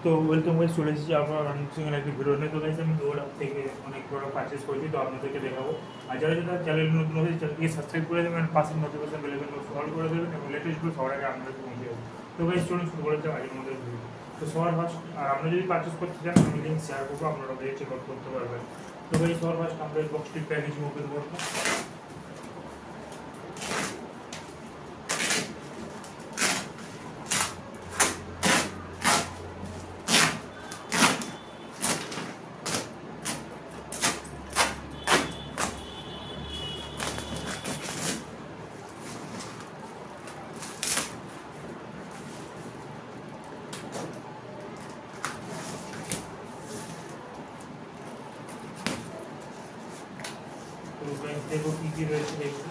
তো welcome guys, চলে এসেছি আপনার আনবক্সিংয়ের একটি ভিডিও নিয়ে। তো গাইস আমি ডোর থেকে অনেক প্রোডাক্ট পারচেস করেছি, তো আপনাদেরকে দেখাবো। আর যারা যারা চ্যানেল নতুন হয়েছে চ্যানেলটিকে সাবস্ক্রাইব করে দেবেন, পাশের নোটিফিকেশন বেল আইকনটা অল করে দেবেন এবং লেটেস্ট ভিডিও সবার আগে আপনাদের পৌঁছে যাবে। তো গাইস চলুন শুরু করে দেওয়া আগের মধ্যে ভিডিও। তো সবার ফার্স্ট, আর আপনি যদি পারচেস করতে চান আমি লিঙ্ক শেয়ার করবো, আপনারা গিয়ে চেক আউট করতে পারবেন। তো গাইস সবার ফার্স্ট আমরা এই বক্সটির প্যাকেজিং ওপেন করবো। তো গাইস দেখো কী কী রয়েছে, দেখুন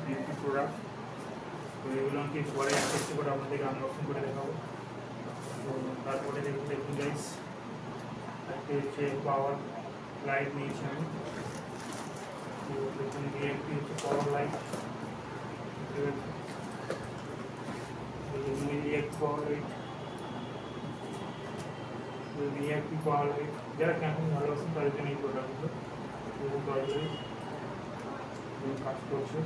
বিউটি প্রোডাক্ট। তো এগুলো আমি পরে একটা করে আপনাদেরকে আনবক্সিং করে দেখাবো। তো তারপরে দেখুন গাইস, একটা হচ্ছে পাওয়ার লাইট নিয়েছি আমি। তো দেখুন একটি হচ্ছে পাওয়ার লাইট, পাওয়ার লাইট, একটি পাওয়ার লাইট। যারা ক্যাম্পিং ভালোবাসেন তাদের জন্য এই প্রোডাক্টগুলো কাজ করছে।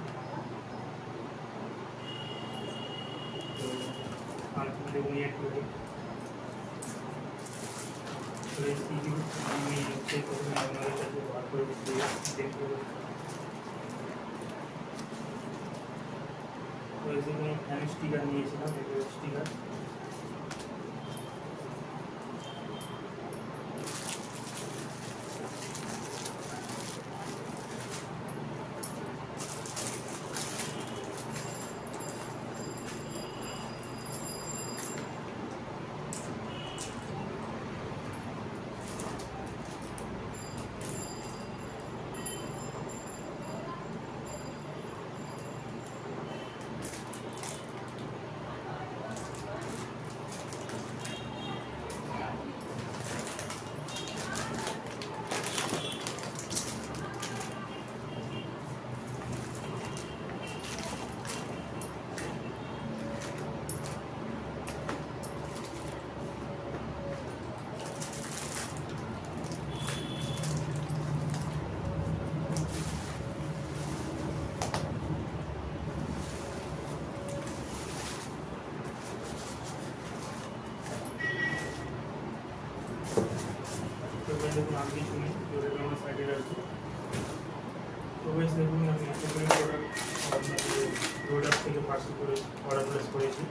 তো আর দেখুন একটু আমি সেই প্রথমে আপনাদের কাছে বার করে দেখতে ফ্যান স্টিকার নিয়েছিলাম, স্টিকার। দেখুন আমি কিছু নেই, আমার সাইডে রাখবো। তো বেশ দেখুন আমি এতগুলো প্রোডাক্ট থেকে পার্সেল করে অর্ডার প্লেস করেছি।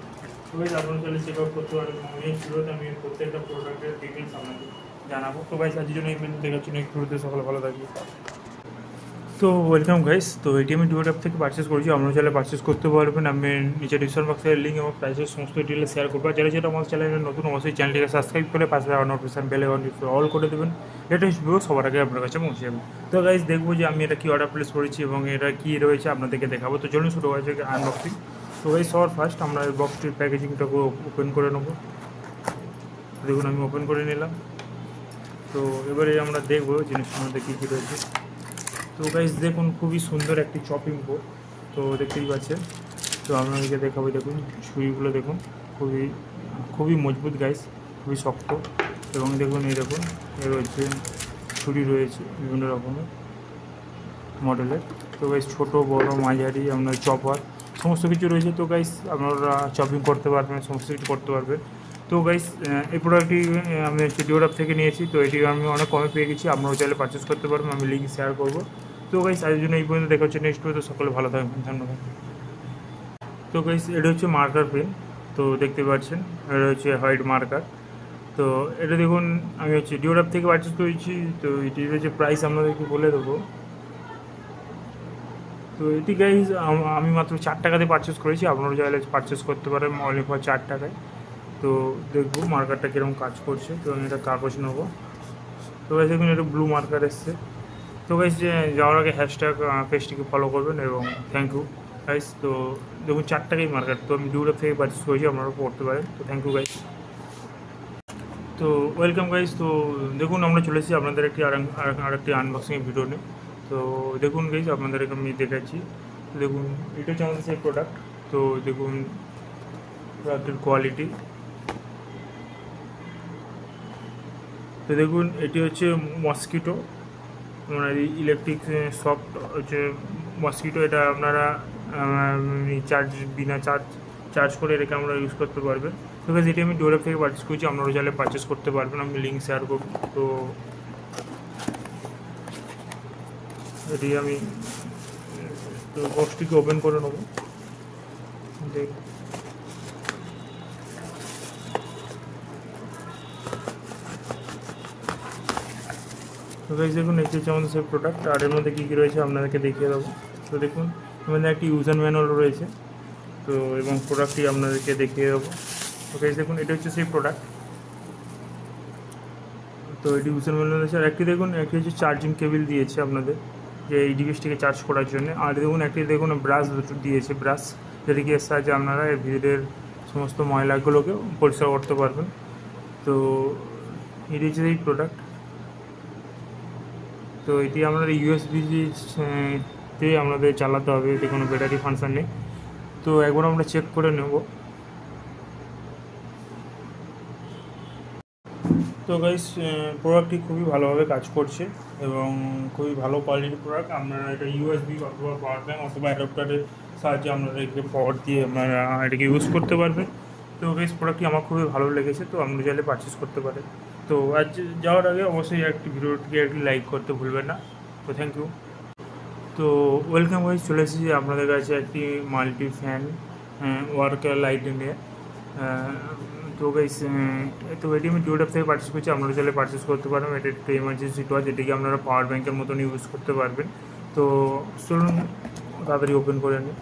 তো বেশ আপনারা চলে চেক আউট করতে পারবেন। এই ভিডিওতে আমি প্রত্যেকটা প্রোডাক্টের ডিটেলস আপনাকে জানাবো। তো গাইস আজকের জন্য এই ভিডিও দেখার জন্য একটু সকলে ভালো থাকি। তো ওয়েলকাম গাইস, তো এটি আমি ডুয়োর অ্যাপ থেকে পারচেস করেছি, আপনারা চাইলে পারচেস করতে পারবেন। আমি নিচে ডিসক্রিপশন বক্সের লিঙ্ক এবং প্রাইসের সমস্ত ডিটেলস শেয়ার করবো। যারা যেটা আমার চ্যানেলে নতুন অবশ্যই চ্যানেলটিকে সাবস্ক্রাইব করে পাশে নোটিফিকেশন বেল আইকনটি অল করে দেবেন, লেটেস্ট ভিডিও সবার আগে আপনার কাছে পৌঁছে যাবে। তো গাইস দেখবো যে আমি এটা কি অর্ডার প্লেস করেছি এবং এটা কী রয়েছে আপনাদেরকে দেখাবো। তো চলুন শুরু হয়েছে আনবক্সিং। তো গাইস সবার ফার্স্ট আমরা এই বক্সটির প্যাকেজিংটাকে ওপেন করে নেবো। দেখুন আমি ওপেন করে নিলাম। তো এবারে আমরা দেখবো জিনিসটার মধ্যে কী কী রয়েছে। তো গাইস দেখুন খুবই সুন্দর একটি চপিং বোর্ড, তো দেখতেই পাচ্ছেন। তো আপনাদেরকে দেখাবো, দেখুন ছুরিগুলো দেখুন খুবই খুবই মজবুত গাইস, খুবই শক্ত। এবং দেখুন এই দেখুন এর রয়েছে ছুরি রয়েছে বিভিন্ন রকমের মডেলের। তো গাইস ছোটো বড় মাঝারি আপনার চপার সমস্ত কিছু রয়েছে। তো গাইস আপনারা চপিং করতে পারবেন, সমস্ত কিছু করতে পারবেন। তো গাইস এই প্রোডাক্টটি আমি ডুয়োর অ্যাপ থেকে নিয়েছি, তো এটি আমি অনেক কমে পেয়ে গেছি, আপনারাও চাইলে পারচেস করতে পারবেন, আমি লিঙ্ক শেয়ার করবো। তো গাইস আজকের জন্য এই পর্যন্ত, দেখা হচ্ছে নেক্সট ভিডিওতে। সকলে ভালো থাকবেন, ধন্যবাদ। তো গাইস এটা হচ্ছে মার্কার পেন, তো দেখতে পাচ্ছেন এটা হচ্ছে হোয়াইট মার্কার। তো এটা দেখুন আমি হচ্ছে ডুয়োর অ্যাপ থেকে পারচেস করেছি। তো এটির হচ্ছে প্রাইস আপনাদেরকে বলে দেবো। তো এটি গাইজ আমি মাত্র 4 টাকাতে পারচেস করেছি, আপনারা চাইলে পারচেস করতে পারেন অনলি ফর 4 টাকায়। তো দেখবো মার্কারটা কীরকম কাজ করছে। তো আমি এটা কাগজ নেবো। তো গাইজ দেখুন এটা ব্লু মার্কার এসছে। তো গাইজ যাওয়ার আগে হ্যাশট্যাগ পেজটিকে ফলো করবেন এবং থ্যাংক ইউ গাইজ। তো দেখুন 4 টাকাই মার্কার, তো আমি ডুয়োর থেকে পারচেস করেছি, আপনারা পড়তে পারেন। তো থ্যাংক ইউ গাইজ। তো ওয়েলকাম গাইজ। তো দেখুন আমরা চলে এসেছি আপনাদের একটি আরেকটি আনবক্সিংয়ের ভিডিও নিয়ে। তো দেখুন গাইজ আপনাদেরকে আমি দেখাচ্ছি। দেখুন এটা হচ্ছে আমাদের সেই প্রোডাক্ট। তো দেখুন প্রোডাক্টের কোয়ালিটি। তো দেখুন এটি হচ্ছে মসকিটো, মানে ইলেকট্রিক সফট হচ্ছে মসকিটো। এটা আপনারা বিনা চার্জ করে এটাকে আমরা ইউজ করতে পারবেন। তো গাইস এটি আমি ডোরেপ থেকে পারচেস করছি, আপনারা চাইলে পারচেস করতে পারবেন, আমি লিঙ্ক শেয়ার করব। তো এটি আমি তো বক্সটিকে ওপেন করে নেব। দেখ তো গাইস দেখুন এটি হচ্ছে আমাদের সেই প্রোডাক্ট, আর এর মধ্যে কী কী রয়েছে আপনাদেরকে দেখিয়ে দেবো। তো দেখুন এর মধ্যে একটি ইউজার ম্যানুয়াল রয়েছে, তো এবং প্রোডাক্টটি আপনাদেরকে দেখিয়ে দেবো। তো গাইস দেখুন এটা হচ্ছে সেই প্রোডাক্ট। তো এটি ইউজার ম্যানুয়াল রয়েছে, আর একটি দেখুন একটি হচ্ছে চার্জিং কেবিল দিয়েছে আপনাদের, যে এই ডিভাইসটিকে চার্জ করার জন্য। আর দেখুন একটি দেখুন ব্রাশ দিয়েছে, ব্রাশ, যেটিকে এর সাহায্যে আপনারা এর ভিতরের সমস্ত ময়লাগুলোকে পরিষ্কার করতে পারবেন। তো এটি হচ্ছে এই প্রোডাক্ট। তো এটি আমাদের ইউএসবি-তে আমাদের চালাতে হবে, এতে কোনো ব্যাটারি ফাংশন নেই। তো একবার আমরা চেক করে নেব। তো গাইস প্রোডাক্টটি খুবই ভালোভাবে কাজ করছে এবং খুবই ভালো কোয়ালিটির প্রোডাক্ট। আপনারা এটা ইউএসবি অথবা পাওয়ার ব্যাঙ্ক অথবা অ্যাডাপ্টারের সাহায্যে আপনারা এটাকে পাওয়ার দিয়ে আপনারা এটাকে ইউজ করতে পারবেন। তো গাইস প্রোডাক্টটি আমার খুবই ভালো লেগেছে, তো আপনি চাইলে পারচেস করতে পারেন। তো আজ যাওয়ার আগে অবশ্যই একটি ভিডিওটিকে একটি লাইক করতে ভুলবেন না। তো থ্যাংক ইউ। তো ওয়েলকাম গাইস, চলে এসেছি আপনাদের কাছে একটি মাল্টি ফ্যান ওয়ার্কার লাইট নিয়ে। তো গাইস তো এটি আমি ডিওডাপ থেকে পারচেস করছি, আপনারা চাইলে পারচেস করতে পারেন। এটা একটু এমার্জেন্সি টর্চ, এটিকে আপনারা পাওয়ার ব্যাঙ্কের মতন ইউজ করতে পারবেন। তো চলুন তাড়াতাড়ি ওপেন করে নিই।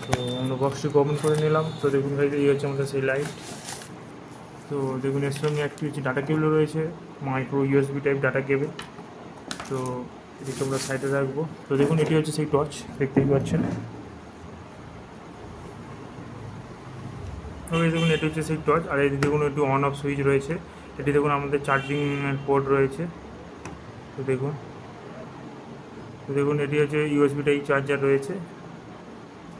তো আমরা বক্সটিকে ওপেন করে নিলাম। তো দেখুন গাইস এই হচ্ছে আমাদের সেই লাইট। তো দেখুন এর সঙ্গে একটি হচ্ছে ডাটা কেবল রয়েছে, micro USB type data cable. তো এটিকে আমরা সাইডে রাখবো। তো দেখুন এটি হচ্ছে সেই টর্চ, দেখতেই পাচ্ছেন। তো দেখুন এটি হচ্ছে সেই টর্চ, আর এই দেখুন একটু অন অফ সুইচ রয়েছে। এটি দেখুন আমাদের চার্জিং পোর্ট রয়েছে। তো দেখুন এটি হচ্ছে ইউএসবি টাইপ চার্জার রয়েছে।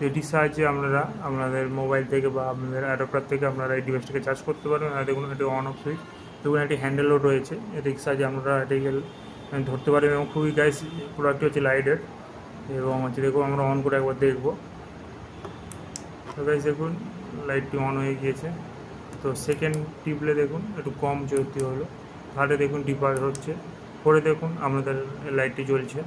এটির সাহায্যে আপনারা আপনাদের মোবাইল থেকে বা আপনাদের অ্যাডাপ্টার থেকে আপনারা এই ডিভাইসটাকে চার্জ করতে পারবেন। আর দেখুন এটি অন অফ সুইচ। দেখুন একটি হ্যান্ডেলও রয়েছে, এটির সাহায্যে আপনারা এটিকে ধরতে পারেন। এবং খুবই গাইস প্রোডাক্টটি হচ্ছে লাইটের, এবং হচ্ছে দেখুন আমরা অন করে একবার দেখবো। তো গাইস দেখুন লাইটটি অন হয়ে গিয়েছে। তো সেকেন্ড টিপলে দেখুন একটু কম জ্যোতি হলো, থার্ডে দেখুন ডিপার হচ্ছে, পরে দেখুন আমাদের লাইটটি জ্বলছে,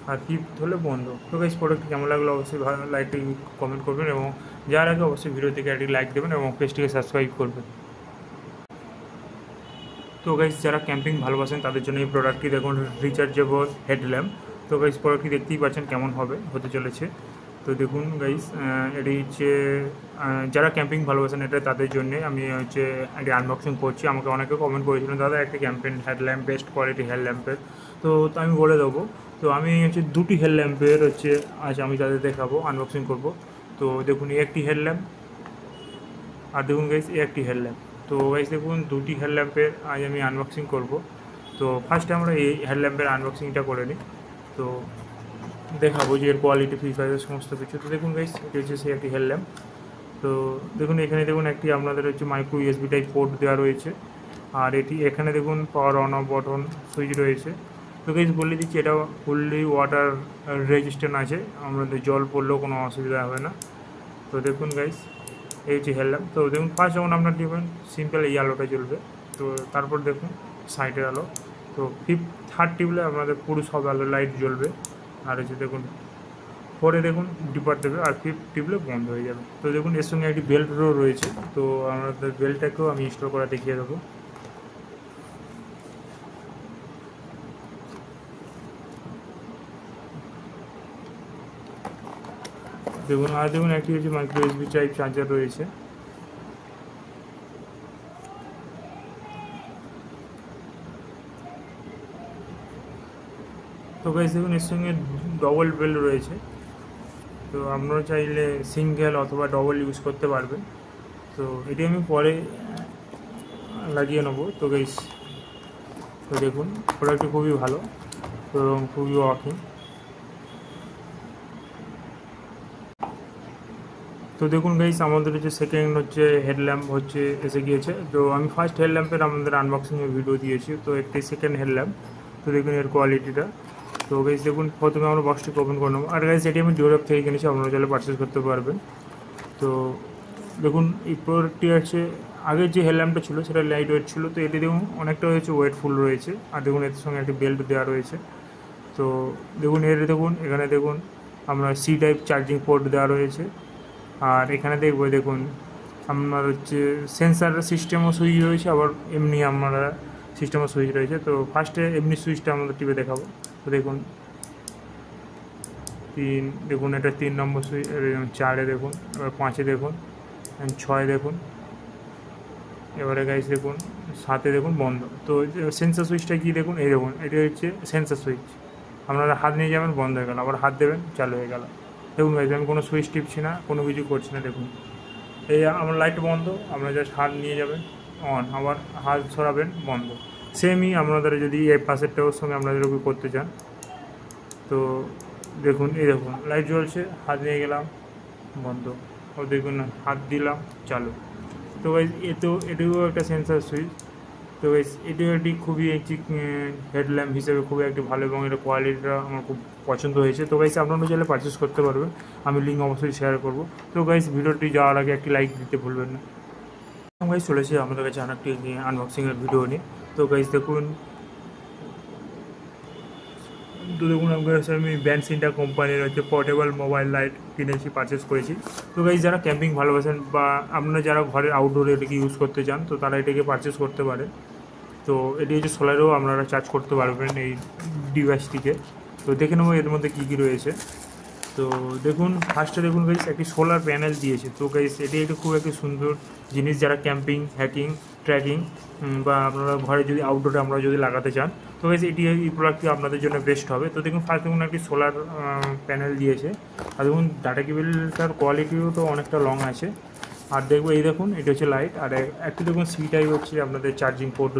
আর ফিফথ হলে বন্ধ। তো গাইস প্রোডাক্টটি কেমন লাগলো অবশ্যই ভালো লাইকটি কমেন্ট করবেন, এবং যার আগে অবশ্যই ভিডিও থেকে একটি লাইক দেবেন এবং পেজটিকে সাবস্ক্রাইব করবেন। তো গাইস যারা ক্যাম্পিং ভালোবাসেন তাদের জন্য এই প্রোডাক্টটি দেখুন, রিচার্জেবল হেডল্যাম্প। তো গাইস প্রোডাক্টটি দেখতেই পাচ্ছেন কেমন হতে চলেছে। তো দেখুন গাইস এটি হচ্ছে যারা ক্যাম্পিং ভালোবাসেন এটা তাদের জন্যে আমি হচ্ছে এটি আনবক্সিং করছি। আমাকে অনেকে কমেন্ট করেছিলেন দাদা একটি ক্যাম্পিং হেডল্যাম্প, বেস্ট কোয়ালিটি হেডল্যাম্পের। তো আমি বলে দেবো। তো আমি হচ্ছে দুটি হেডল্যাম্পের হচ্ছে আজ আমি তাদের দেখাবো, আনবক্সিং করব। তো দেখুন এই একটি হেডল্যাম্প, আর দেখুন গাইস এই একটি হেডল্যাম্প। তো গাইস দেখুন দুটি হেডল্যাম্পের আজ আমি আনবক্সিং করব। তো ফার্স্টে আমরা এই হেডল্যাম্পের আনবক্সিংটা করে নিই, তো দেখাবো যে এর কোয়ালিটি ফিচার সমস্ত কিছু। তো দেখুন গাইস এটি হচ্ছে সেই একটি হেডল্যাম্প। তো দেখুন এখানে দেখুন একটি আপনাদের হচ্ছে মাইক্রো ইউএসবি টাইপ পোর্ট দেওয়া রয়েছে, আর এটি এখানে দেখুন power on of button switch রয়েছে। তো গাইস বলে দিচ্ছি এটা ফুললি ওয়াটার রেজিস্ট্যান্ট আছে, আমাদের জল পড়লেও কোনো অসুবিধা হবে না। তো দেখুন গাইস এই হচ্ছে হেডল্যাম্প। তো দেখুন ফার্স্ট যখন আপনার দিবেন সিম্পল এই আলোটা জ্বলবে। তো তারপর দেখুন সাইডের আলো। তো থার্ড টিপলে আপনাদের পুরো সব আলো লাইট জ্বলবে। আর হচ্ছে দেখুন পরে দেখুন ডিপার দেবে, আর ফিফথ টিপলে বন্ধ হয়ে যাবে। তো দেখুন এর সঙ্গে একটি বেল্টও রয়েছে, তো আমাদের বেল্টটাকেও আমি ইনস্টল করা দেখিয়ে দেবো। দেখুন আর দেখুন একটি হচ্ছে মাইক্রো ইউএসবি টাইপ চার্জার রয়েছে। তো গাইস দেখুন এর সঙ্গে ডবল বেল্ট রয়েছে, তো আপনারা চাইলে সিঙ্গেল অথবা ডবল ইউজ করতে পারবেন। তো এটি আমি পরে লাগিয়ে নেবো। তো গাইস তো দেখুন প্রোডাক্টটি খুবই ভালো এবং খুবই ওয়ার্কিং। তো তো দেখুন গাইস আমাদের হচ্ছে সেকেন্ড হচ্ছে হেডল্যাম্প হচ্ছে এসে গিয়েছে। তো আমি ফার্স্ট হেডল্যাম্পের আমাদের আনবক্সিংয়ের ভিডিও দিয়েছি, তো একটি সেকেন্ড হেডল্যাম্প। তো দেখুন এর কোয়ালিটিটা। তো গাইস দেখুন প্রথমে আমরা বক্সটিকে ওপেন করে নেবো। আর গাইস এটি আমি ডিওরপ থেকে কিনেছি, আপনারা চাইলে পারচেস করতে পারবেন। তো দেখুন এই প্রোডাক্টটি আছে, আগের যে হেডল্যাম্পটা ছিল সেটা লাইট ওয়েট ছিল, তো এটি দেখুন অনেকটা হচ্ছে ওয়েটফুল রয়েছে। আর দেখুন এর সঙ্গে একটি বেল্ট দেওয়া রয়েছে। তো দেখুন দেখুন এখানে দেখুন আমরা সি টাইপ চার্জিং পোর্ট দেওয়া রয়েছে। আর এখানে দেখুন আপনার হচ্ছে সেন্সার সিস্টেমও সুইচ রয়েছে, আবার এমনি আমরা সিস্টেমও সুইচ রয়েছে। তো ফার্স্টে এমনি সুইচটা আমাদের টিপে দেখাবো। তো দেখুন দেখুন এটা 3 নম্বর সুইচ, 4-এ দেখুন, এবার 5-এ দেখুন, 6-এ দেখুন, এবারে গাইস দেখুন 7-এ দেখুন বন্ধ। তো সেন্সার সুইচটা কি দেখুন, এই দেখুন এটা হচ্ছে সেন্সার সুইচ। আপনারা হাত নিয়ে যাবেন, বন্ধ হয়ে গেল, আবার হাত দেবেন, চালু হয়ে গেল। দেখুন গাইস আমি কোনো সুইচ টিপছি না, কোনো কিছু করছি না। দেখুন এই আমার লাইট বন্ধ, আপনারা জাস্ট হাত নিয়ে যাবেন অন, আবার হাত সরাবেন বন্ধ। সেমই আপনাদের যদি এই পাশেরটাও সঙ্গে আপনাদের করতে চান, তো দেখুন এই দেখুন লাইট জ্বলছে, হাত নিয়ে গেলাম বন্ধ, ও দেখুন হাত দিলাম চালু। তো গাইস এটিও একটা সেন্সার সুইচ। তো গাইস এটিও একটি খুবই একটি হেডল্যাম্প হিসেবে খুবই একটি ভালো, এবং এটা কোয়ালিটিটা আমার খুব পছন্দ হয়েছে। তো গাইস আপনারা চাইলে পারচেস করতে পারবেন, আমি লিঙ্ক অবশ্যই শেয়ার করব। তো গাইস ভিডিওটি যাওয়ার আগে একটি লাইক দিতে ভুলবেন না। গাইস চলেছি আমাদের কাছে অনেকটি আনবক্সিংয়ের ভিডিও নিয়ে। তো গাইস দেখুন, তো দেখুন আমি ব্যানসিনটা কোম্পানির হচ্ছে পোর্টেবল মোবাইল লাইট কিনেছি, পারচেস করেছি। তো গাইস যারা ক্যাম্পিং ভালোবাসেন বা আপনারা যারা ঘরের আউটডোরে এটাকে ইউজ করতে চান, তো তারা এটাকে পারচেস করতে পারে। তো এটি হচ্ছে সোলারেও আপনারা চার্জ করতে পারবেন এই ডিভাইসটিকে। তো দেখে নেবো এর মধ্যে কী কী রয়েছে। তো দেখুন ফার্স্টে দেখুন গাইস একটি সোলার প্যানেল দিয়েছে। তো গাইস এটি একটি খুব একটি সুন্দর জিনিস, যারা ক্যাম্পিং, হ্যাকিং, ট্র্যাকিং বা আপনারা ঘরে যদি আউটডোরে আমরা যদি লাগাতে চান, তো গাইস এই প্রোডাক্টটি আপনাদের জন্য বেস্ট হবে। তো দেখুন ফার্স্ট দেখুন একটি সোলার প্যানেল দিয়েছে। আর দেখুন ডাটা কেবলটার কোয়ালিটিও তো অনেকটা লং আছে। আর দেখবো এই দেখুন এটা হচ্ছে লাইট, আর একটু দেখুন সি টাইপ হচ্ছে আপনাদের চার্জিং পোর্ট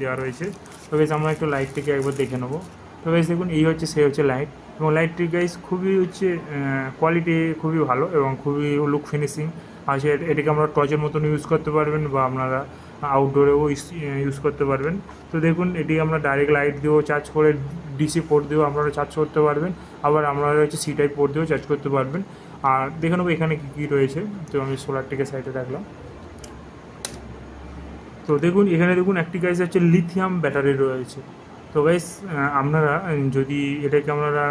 দেওয়া রয়েছে। তো গাইস আমরা একটু লাইটটিকে একবার দেখে নেবো। তো গাইস দেখুন এই হচ্ছে সে হচ্ছে লাইট, এবং লাইটটি গাইস খুবই হচ্ছে কোয়ালিটি খুবই ভালো এবং খুবই লুক ফিনিশিং আছে। এটাকে আমরা টর্চের মতন ইউজ করতে পারবেন বা আপনারা আউটডোরেও ইউজ করতে পারবেন। তো দেখুন এটি আমরা ডাইরেক্ট লাইট দিয়েও চার্জ করে, ডিসি পোর্ট দিয়েও আপনারা চার্জ করতে পারবেন, আবার আপনারা হচ্ছে সি টাইপ পোর্ট দিয়েও চার্জ করতে পারবেন। আর দেখে নেবো এখানে কী কী রয়েছে। তো আমি সোলারটিকে সাইডে রাখলাম। তো দেখুন এখানে দেখুন একটি গাইস হচ্ছে লিথিয়াম ব্যাটারি রয়েছে। তো গাইস আপনারা যদি এটাকে আপনারা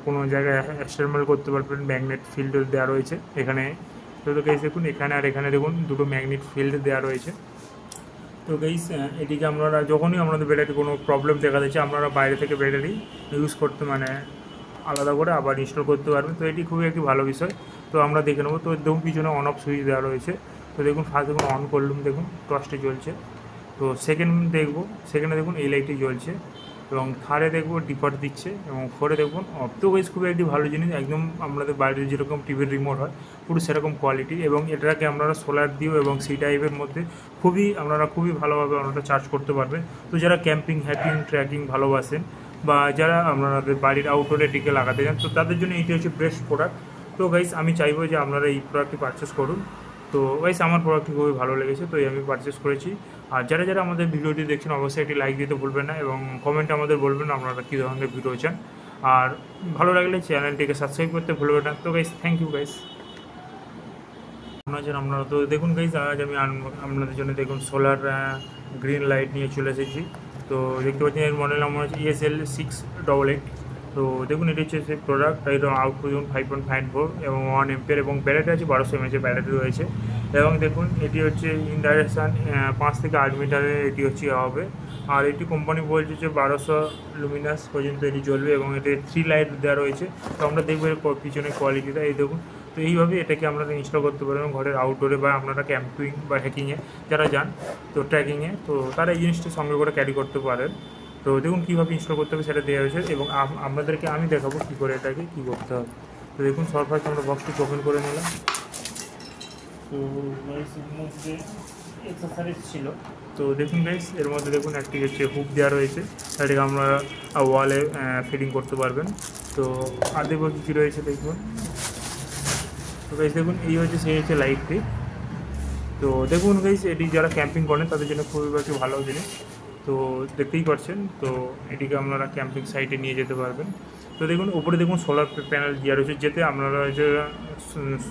কোনো জায়গায় এক্সটারনাল করতে পারবেন, ম্যাগনেট ফিল্ড দেওয়া রয়েছে এখানে। তো গাইস দেখুন এখানে আর এখানে দেখুন দুটো ম্যাগনেট ফিল্ড দেওয়া রয়েছে। তো গাইস এটিকে আপনারা যখনই আপনাদের ব্যাটারি কোনো প্রবলেম দেখা দিচ্ছে, আপনারা বাইরে থেকে ব্যাটারি ইউজ করতে আলাদা করে আবার ইনস্টল করতে পারবেন। তো এটি খুবই একটি ভালো বিষয়। তো আমরা দেখে নেবো। তো দেখুন পিছনে অন অফ সুইচ দেওয়া রয়েছে। তো দেখুন ফার্স্ট দেখুন অন করলাম, দেখুন টর্চটি জ্বলছে। তো সেকেন্ডে দেখুন এই লাইটটি জ্বলছে, এবং থার্ডে দেখবো ডিফল্ট দিচ্ছে, এবং ফোরে দেখুন অফ। তো গাইস খুবই একটি ভালো জিনিস, একদম আপনাদের বাড়ির যেরকম টিভির রিমোট হয় পুরো সেরকম কোয়ালিটি, এবং এটাকে আপনারা সোলার দিয়েও এবং সি টাইপের মধ্যে আপনারা খুবই ভালোভাবে আপনারা চার্জ করতে পারবেন। তো যারা ক্যাম্পিং, হ্যাকিং, ট্র্যাকিং ভালোবাসেন বা যারা আপনাদের বাড়ির আউটডোরে এটিকে লাগাতে চান, তো তাদের জন্য এইটি হচ্ছে বেস্ট প্রোডাক্ট। তো গাইস আমি চাইবো যে আপনারা এই প্রোডাক্টটি পারচেস করুন। তো গাইস আমার প্রোডাক্টটি খুবই ভালো লেগেছে, তো আমি পারচেস করেছি। আর যারা আমাদের ভিডিওটি দেখছেন অবশ্যই একটি লাইক দিতে ভুলবেন না, এবং কমেন্টে আমাদের বলবেন আপনারা কী ধরনের ভিডিও চান। আর ভালো লাগলে চ্যানেলটিকে সাবস্ক্রাইব করতে ভুলবেন না। তো গাইস থ্যাংক ইউ গাইস। আপনারা তো দেখুন গাইস আজ আমি আপনাদের জন্য দেখুন সোলার গ্রিন লাইট নিয়ে চলে এসেছি। তো দেখতে পাচ্ছেন এর মডেল নাম্বার হচ্ছে ESL688। তো দেখুন এটি হচ্ছে সেই প্রোডাক্ট, এটা আউটপুট দেখুন 5.54 এবং 1 এম্পিয়ার, এবং ব্যাটারি আছে 1200 mAh ব্যাটারি রয়েছে। এবং দেখুন এটি হচ্ছে ইন ডাইরেকশান 5 থেকে 8 মিটারে এটি হচ্ছে হবে। আর এটি কোম্পানি বলছে যে 1200 লুমিনাস পর্যন্ত এটি জ্বলবে, এবং এতে 3 লাইট দেওয়া রয়েছে। তো আমরা দেখবো এর পিছনে কোয়ালিটিটা, এই দেখুন। তো এইভাবে এটাকে আপনারা ইনস্টল করতে পারবেন ঘরের আউটডোরে, বা আপনারা ক্যাম্পিং বা হ্যাকিংয়ে যারা যান, তো ট্র্যাকিংয়ে, তো তারা এই জিনিসটি সঙ্গে করে ক্যারি করতে পারেন। তো দেখুন কীভাবে ইনস্টল করতে হবে সেটা দেওয়া হয়েছে, এবং আপনাদেরকে আমি দেখাবো কী করে এটাকে কী করতে হবে। তো দেখুন ফার্স্ট আমরা বক্সটি ওপেন করে নিলাম। তো এর মধ্যে এক্সেসরিজ ছিল। তো দেখুন গাইস এর মধ্যে দেখুন একটি হচ্ছে হুক দেওয়া রয়েছে, এটাকে আমরা ওয়ালে ফিটিং করতে পারবেন। তো আর দেখবো কী কী রয়েছে দেখুন। তো গাইস দেখুন এই হচ্ছে সেই হচ্ছে লাইটটি। তো দেখুন গাইস এটি যারা ক্যাম্পিং করেন তাদের জন্য খুবই একটি ভালো জিনিস। তো দেখতেই পাচ্ছেন, তো এটিকে আপনারা ক্যাম্পিং সাইটে নিয়ে যেতে পারবেন। তো দেখুন উপরে দেখুন সোলার প্যানেল দেওয়া রয়েছে, যেতে আপনারা যে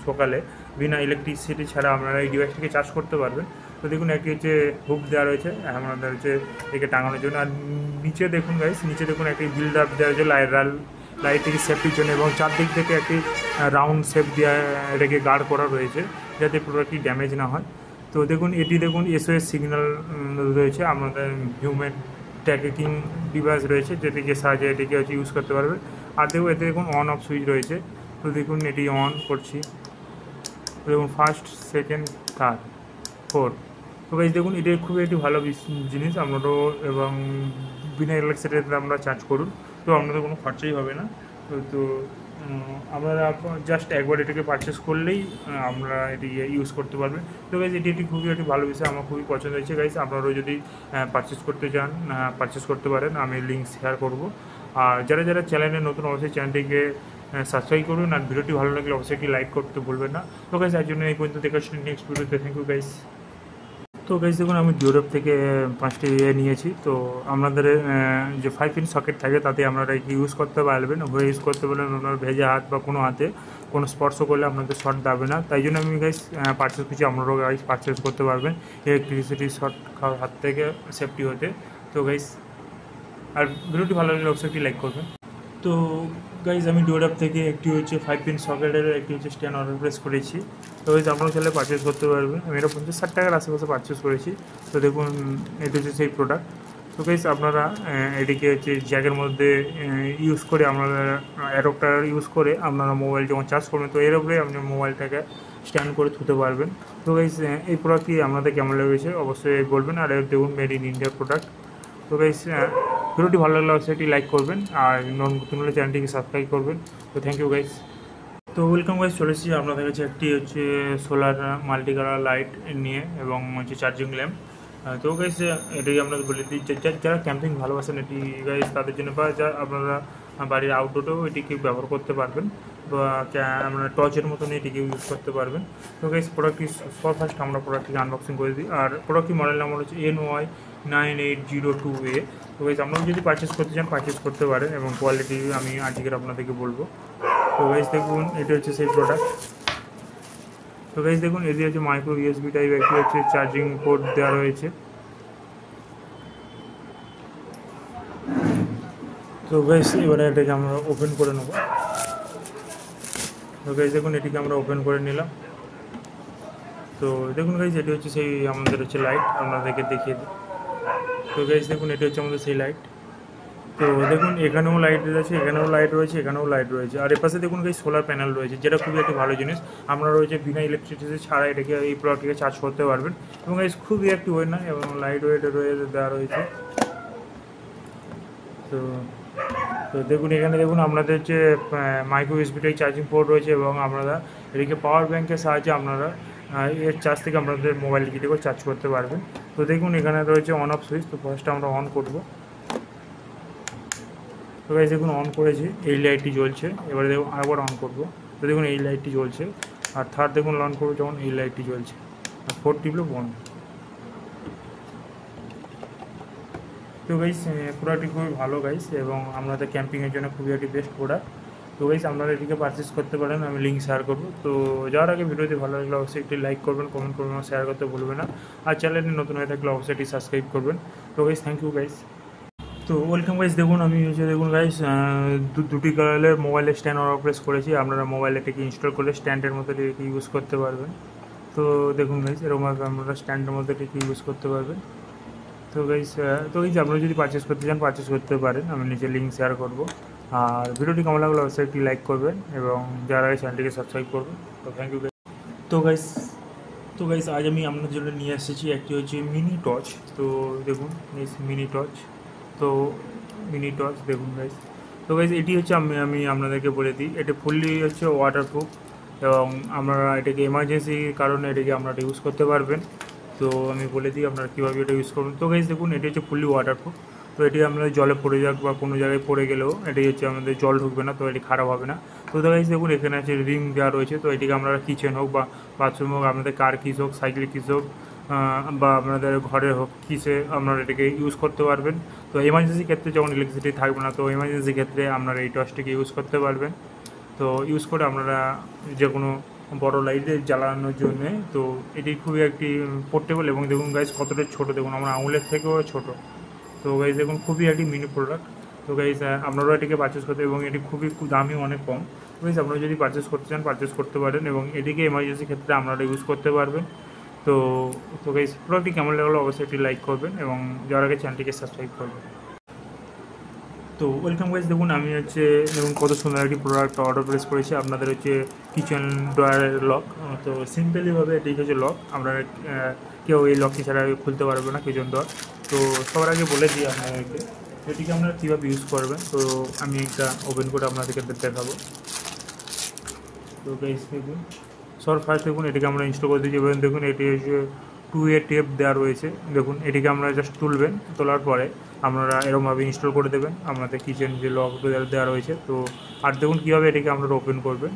সকালে বিনা ইলেকট্রিসিটি ছাড়া আপনারা এই ডিভাইসটিকে চার্জ করতে পারবেন। তো দেখুন একটি হচ্ছে হুক দেওয়া রয়েছে আমাদের হচ্ছে একে টাঙানোর জন্য, আর নিচে দেখুন গাইস, নিচে দেখুন একটি বিল্ড আপ দেওয়া রয়েছে লাইটিং সেফটির জন্য, এবং চারদিক থেকে একটি রাউন্ড শেপ দেওয়া এটাকে গার্ড করা রয়েছে যাতে প্রোডাক্টটি ড্যামেজ না হয়। তো দেখুন এটি দেখুন এসওএস সিগন্যাল রয়েছে, আমাদের হিউম্যান ট্র্যাকিং ডিভাইস রয়েছে যেটিকে সাহায্যে এটিকে হচ্ছে ইউজ করতে পারবে। আর দেখুন এতে দেখুন অন অফ সুইচ রয়েছে। তো দেখুন এটি অন করছি, দেখুন ফার্স্ট, সেকেন্ড, থার্ড, ফোর্থ। তো গাইস দেখুন এটা খুবই একটি ভালো জিনিস আপনারও, এবং বিনা ইলেকট্রিসিটিতে আমরা চার্জ করুন, তো আপনাদের কোনো খরচাই হবে না। তো আপনারা জাস্ট একবার এটাকে পারচেস করলেই আমরা এটি ইউজ করতে পারবেন। তো গাইজ এটি একটি খুবই একটি ভালো বিষয়, আমার খুবই পছন্দ হয়েছে গাইজ। আপনারাও যদি পারচেস করতে চান পারচেস করতে পারেন, আমি লিঙ্ক শেয়ার করব। আর যারা যারা চ্যানেলে নতুন অবশ্যই চ্যানেলটিকে সাবস্ক্রাইব করুন, আর ভিডিওটি ভালো লাগলে অবশ্যই একটি লাইক করতে ভুলবেন না। তো গাইজ তার জন্য এই পর্যন্ত দেখার জন্য নেক্সট ভিডিওতে থ্যাংক ইউ গাইজ। তো গাইজ দেখুন আমি ডিওডপ থেকে 5টি নিয়েছি। তো আপনাদের যে 5 পিন সকেট থাকে তাতে আপনারা ইউজ করতে পারবেন, হয়ে ইউজ করতে পারবেন। আপনার ভেজা হাত বা কোনো হাতে কোনো স্পর্শ করলে আপনাদের শর্ট দাবে না, তাই জন্য আমি গাইজ পারচেস করছি। আপনারাও গাইজ পারচেস করতে পারবেন ইলেকট্রিসিটি শর্ট খাওয়ার হাত থেকে সেফটি হতে। তো গাইজ আর ভিডিওটি ভালো লাগলে অবশ্যই একটি লাইক করবেন। তো গাইজ আমি ডিওডপ থেকে একটি হচ্ছে 5 পিন সকেটের একটি হচ্ছে স্ট্যান্ড অর্ডার প্লেস করেছি। তো গাইজ আপনারা চাইলে পারচেস করতে পারবেন। আমি এটা 50-60 টাকার আশেপাশে পারচেস করেছি। তো দেখুন এটা হচ্ছে সেই প্রোডাক্ট। তো গাইজ আপনারা এটিকে হচ্ছে জ্যাকের মধ্যে ইউজ করে আপনারা অ্যাডপ্টার ইউজ করে আপনারা মোবাইল যখন চার্জ করবেন, তো এর উপরে আপনি মোবাইলটাকে স্ট্যান্ড করে ধুতে পারবেন। তো গাইজ এই প্রোডাক্টটি আপনাদের কেমন লেগেছে অবশ্যই বলবেন। আর দেখুন মেড ইন ইন্ডিয়া প্রোডাক্ট। তো গাইজ ভিডিওটি ভালো লাগলে অবশ্যই একটি লাইক করবেন, আর নতুন হলে চ্যানেলটিকে সাবস্ক্রাইব করবেন। তো থ্যাংক ইউ গাইজ। তো ওয়েলকাম গাইজ, চলে এসেছি আপনাদের কাছে একটি হচ্ছে সোলার মাল্টি কালার লাইট নিয়ে, এবং হচ্ছে চার্জিং ল্যাম্প। তো গাইজ এটাই আপনাদের বলে দিই, যারা ক্যাম্পিং ভালোবাসেন এটি গাইজ তাদের জন্য, বা যা আপনারা বাড়ির আউটডোরেও এটিকে ব্যবহার করতে পারবেন, বা আপনারা টর্চের মতন এটিকে ইউজ করতে পারবেন। তো গাইজ প্রোডাক্টটি ফার্স্ট আমরা প্রোডাক্টটিকে আনবক্সিং করে দিই। আর প্রোডাক্টটি মডেল নাম্বার হচ্ছে NY9802A। তো গাইজ আপনারা যদি পারচেস করতে চান পারচেস করতে পারেন, এবং কোয়ালিটি আমি আজকের আপনাদেরকে বলবো। তো গাইজ দেখুন এটা হচ্ছে সেই প্রোডাক্ট। তো গাইজ দেখুন এটি হচ্ছে মাইক্রো USB টাইপ একটি হচ্ছে চার্জিং পোর্ট দেওয়া রয়েছে। তো গাইজ এবারে এটাকে আমরা ওপেন করে নেব। তো গাইজ দেখুন এটিকে আমরা ওপেন করে নিলাম। তো দেখুন গাইজ এটি হচ্ছে সেই আমাদের হচ্ছে লাইট, আপনাদেরকে দেখিয়ে দিই। তো গাইজ দেখুন এটি হচ্ছে আমাদের সেই লাইট। তো দেখুন এখানেও লাইট রয়েছে, এখানেও লাইট রয়েছে, এখানেও লাইট রয়েছে। আর এপাশে দেখুন গাইজ সোলার প্যানেল রয়েছে, যেটা খুবই একটি ভালো জিনিস। আমরা রয়েছে বিনা ইলেকট্রিসিটি ছাড়া এটাকে এই প্রোডাক্টটিকে চার্জ করতে পারবেন, এবং গাইজ খুবই একটি ওয়েট না, এবং লাইট ওয়েট রয়েছে দেওয়া রয়েছে। তো তো দেখুন এখানে দেখুন আপনাদের যে micro USB type charging port রয়েছে, এবং আপনারা এদিকে পাওয়ার ব্যাঙ্কের সাহায্যে আপনারা এর চার্জ থেকে আপনাদের মোবাইলটিকেও চার্জ করতে পারবেন। তো দেখুন এখানে রয়েছে অন অফ সুইচ। তো ফার্স্টে আমরা অন করব। তো গাইজ দেখুন অন করেছি, এই লাইটটি জ্বলছে। এবারে দেখুন আরেকবার অন করব। তো দেখুন এই লাইটটি জ্বলছে। আর থার্ড দেখুন অন করবো যখন এই লাইটটি জ্বলছে, আর ফোর্থ টিপলে বন্ধ। তো গাইজ প্রোডাক্টটি খুবই ভালো গাইজ, এবং আপনাদের ক্যাম্পিংয়ের জন্য খুবই একটি বেস্ট প্রোডাক্ট। তো গাইজ আপনারা এটিকে পারচেস করতে পারেন, আমি লিঙ্ক শেয়ার করবো। তো যাওয়ার আগে ভিডিওটি ভালো লাগলে অবশ্যই একটি লাইক করবেন, কমেন্ট করবেন, শেয়ার করতে ভুলবেন না। আর চ্যানেলটি নতুন হয়ে থাকলে অবশ্যই এটি সাবস্ক্রাইব করবেন। তো গাইজ থ্যাংক ইউ গাইজ। তো ওয়েলকাম গাইজ, দেখুন আমি হচ্ছে দেখুন গাইজ দুটি কালারের মোবাইলের স্ট্যান্ড অর্ডার প্লেস করেছি। আপনারা মোবাইল এটাকে ইনস্টল করলে স্ট্যান্ডের মধ্যে এটিকে ইউজ করতে পারবেন। তো দেখুন গাইজ এরকমভাবে আপনারা স্ট্যান্ডের মধ্যে এটিকে ইউজ করতে পারবেন। তো গাইজ আপনারা যদি পারচেস করতে চান পারচেস করতে পারেন, আমি নিচে লিঙ্ক শেয়ার করব। আর ভিডিওটি কেমন লাগলে অবশ্যই একটি লাইক করবেন, এবং যারা এই চ্যানেলটিকে সাবস্ক্রাইব করবেন। তো থ্যাংক ইউ গাইজ। তো গাইজ আজ আমি আপনাদের জন্য নিয়ে এসেছি একটি হচ্ছে মিনি টর্চ। তো দেখুন মিনি টর্চ। তো মিনি টর্চ দেখুন গাইজ। তো গাইজ এটি হচ্ছে আমি আপনাদেরকে বলে দিই, এটা ফুললি হচ্ছে ওয়াটারপ্রুফ, এবং আপনারা এটাকে এমার্জেন্সির কারণে এটাকে আপনারা ইউজ করতে পারবেন। তো আমি বলে দিই আপনারা কীভাবে এটা ইউজ করবেন। তো গাইজ দেখুন এটি হচ্ছে ফুললি ওয়াটারপ্রুফ। তো এটি আমরা জলে পড়ে যাক বা কোনো জায়গায় পড়ে গেলেও এটি হচ্ছে আমাদের জল ঢুকবে না, তো এটি খারাপ হবে না। তো গাইস দেখুন এখানে আছে রিং দেওয়া রয়েছে। তো এটিকে আপনারা কিচেন হোক বা বাথরুম হোক, আপনাদের কার কিস হোক, সাইকেল কিস হোক, বা আপনাদের ঘরের হোক, কিসে আপনারা এটাকে ইউজ করতে পারবেন। তো এমার্জেন্সি ক্ষেত্রে যখন ইলেকট্রিসিটি থাকবে না, তো এমার্জেন্সি ক্ষেত্রে আপনারা এই টর্চটিকে ইউজ করতে পারবেন। তো ইউজ করে আপনারা যে কোনো বড় লাইটে জ্বালানোর জন্যে। তো এটি খুবই একটি পোর্টেবল, এবং দেখুন গাইস কতটা ছোটো, দেখুন আমার আঙুলের থেকেও ছোটো। তো গাইস দেখুন খুবই একটি মিনি প্রোডাক্ট। তো গাইস আপনারাও এটিকে পারচেস করতে, এবং এটি খুবই দামি অনেক কম। গাইস আপনারা যদি পারচেস করতে চান পারচেস করতে পারেন, এবং এটিকে এমার্জেন্সি ক্ষেত্রে আপনারা ইউজ করতে পারবেন। তো তো গাইস প্রোডাক্টটি কেমন লাগলো অবশ্যই একটি লাইক করবেন, এবং যাওয়ার আগে চ্যানেলটিকে সাবস্ক্রাইব করবেন। তো ওয়েলকাম গাইস, দেখুন আমি হচ্ছে দেখুন কত সুন্দর একটি প্রোডাক্ট অর্ডার প্লেস করেছি। আপনাদের হচ্ছে কিচেন ড্রয়ারের লক। তো সিম্পলিভাবে এটি হচ্ছে লক, আপনারা কেউ এই লকটি ছাড়া খুলতে পারবে না কিচেন ড্রয়ার। তো সবার আগে বলে দিই আপনাদেরকে এটিকে আপনারা কীভাবে ইউজ করবেন। তো আমি একটা ওপেন করে আপনাদেরকে দেখাবো। তো গাইস দেখুন ফার্স্ট দেখুন এটিকে আমরা ইনস্টল করে দিয়েছি। এবার দেখুন এটি হচ্ছে 2A টেপ দেওয়া রয়েছে। দেখুন এটিকে আমরা জাস্ট তুলবেন, তোলার পরে আপনারা এরকমভাবে ইনস্টল করে দেবেন আপনাদের কিচেন যে লক দেওয়া রয়েছে। তো আর দেখুন কীভাবে এটিকে আপনারা ওপেন করবেন।